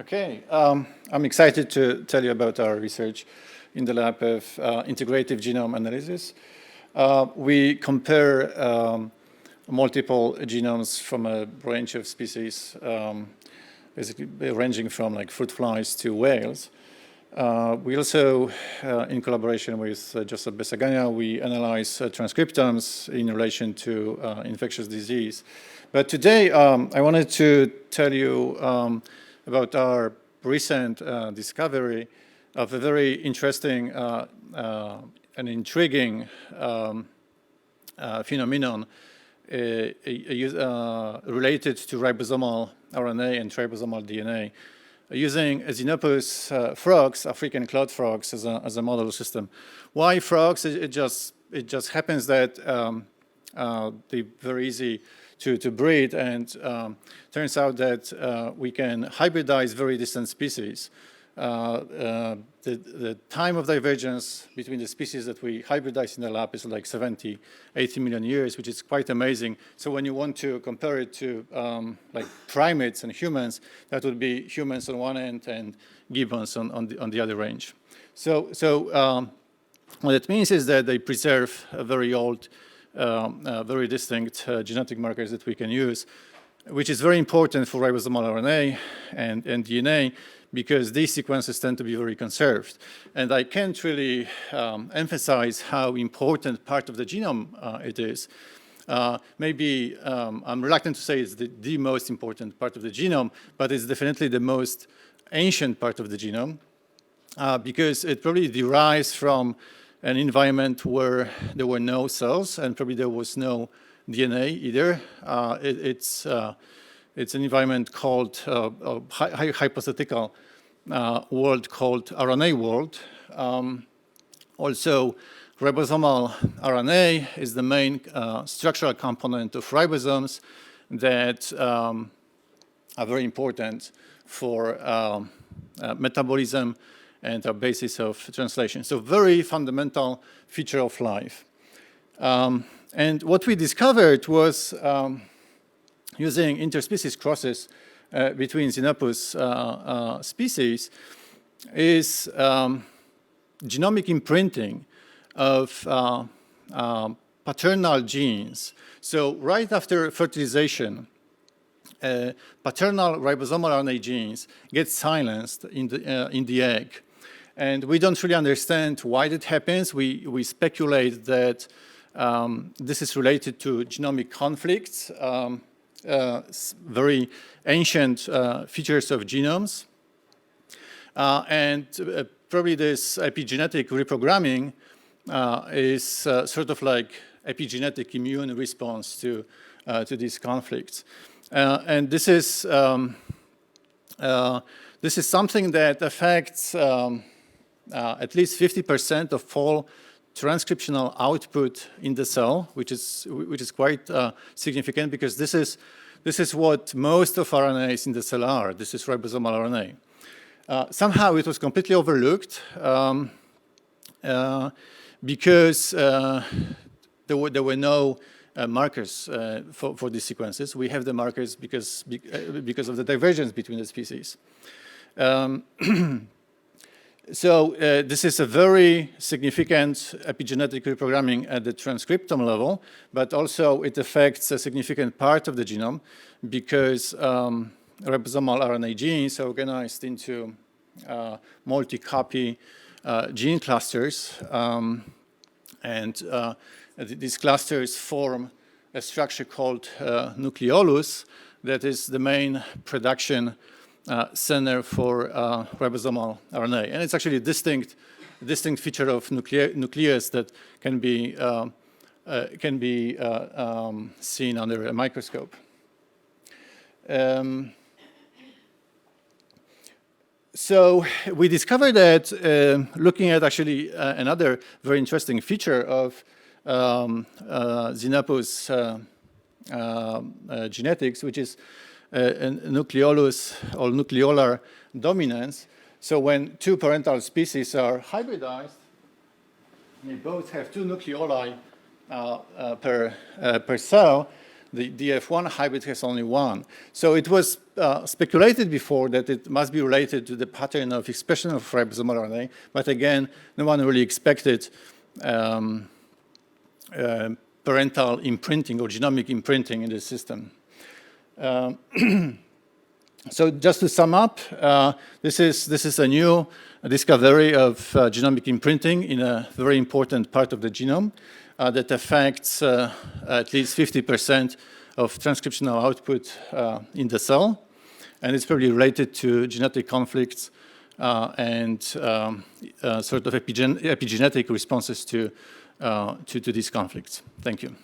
Okay, I'm excited to tell you about our research in the lab of integrative genome analysis. We compare multiple genomes from a range of species, basically ranging from like fruit flies to whales. We also, in collaboration with Joseph Besagania, we analyze transcriptomes in relation to infectious disease. But today, I wanted to tell you about our recent discovery of a very interesting and intriguing phenomenon related to ribosomal RNA and ribosomal DNA, using Xenopus frogs, African cloud frogs, as a model system. Why frogs? It just happens that they're very easy to breed, and turns out that we can hybridize very distant species. The time of divergence between the species that we hybridize in the lab is like 70, 80 million years, which is quite amazing. So when you want to compare it to like primates and humans, that would be humans on one end and gibbons on the other range. So what it means is that they preserve a very old, very distinct genetic markers that we can use, which is very important for ribosomal RNA and DNA, because these sequences tend to be very conserved. And I can't really emphasize how important part of the genome it is. Maybe I'm reluctant to say it's the most important part of the genome, but it's definitely the most ancient part of the genome, because it probably derives from an environment where there were no cells, and probably there was no DNA either. It's an environment called hypothetical world called RNA world. Also, ribosomal RNA is the main structural component of ribosomes that are very important for metabolism and a basis of translation. So very fundamental feature of life. And what we discovered was using interspecies crosses between Xenopus species is genomic imprinting of paternal genes. So right after fertilization, paternal ribosomal RNA genes get silenced in the egg. And we don't really understand why that happens. We speculate that this is related to genomic conflicts, very ancient features of genomes. And probably this epigenetic reprogramming is sort of like epigenetic immune response to these conflicts. And this is something that affects at least 50% of all transcriptional output in the cell, which is quite significant, because this is what most of RNAs in the cell are. This is ribosomal RNA. Somehow it was completely overlooked because there were no markers for these sequences. We have the markers because of the divergence between the species. So this is a very significant epigenetic reprogramming at the transcriptome level, but also it affects a significant part of the genome, because ribosomal RNA genes are organized into multi-copy gene clusters, and these clusters form a structure called nucleolus that is the main production center for ribosomal RNA. And it's actually a distinct feature of nucleus that can be seen under a microscope. So we discovered that looking at actually another very interesting feature of Xenopus genetics, which is nucleolus or nucleolar dominance. So when two parental species are hybridized, they both have two nucleoli per cell, the DF1 hybrid has only one. So it was speculated before that it must be related to the pattern of expression of ribosomal RNA, but again, no one really expected parental imprinting or genomic imprinting in the system. So just to sum up, this is a new discovery of genomic imprinting in a very important part of the genome that affects at least 50% of transcriptional output in the cell. And it's probably related to genetic conflicts and sort of epigenetic responses to these conflicts. Thank you.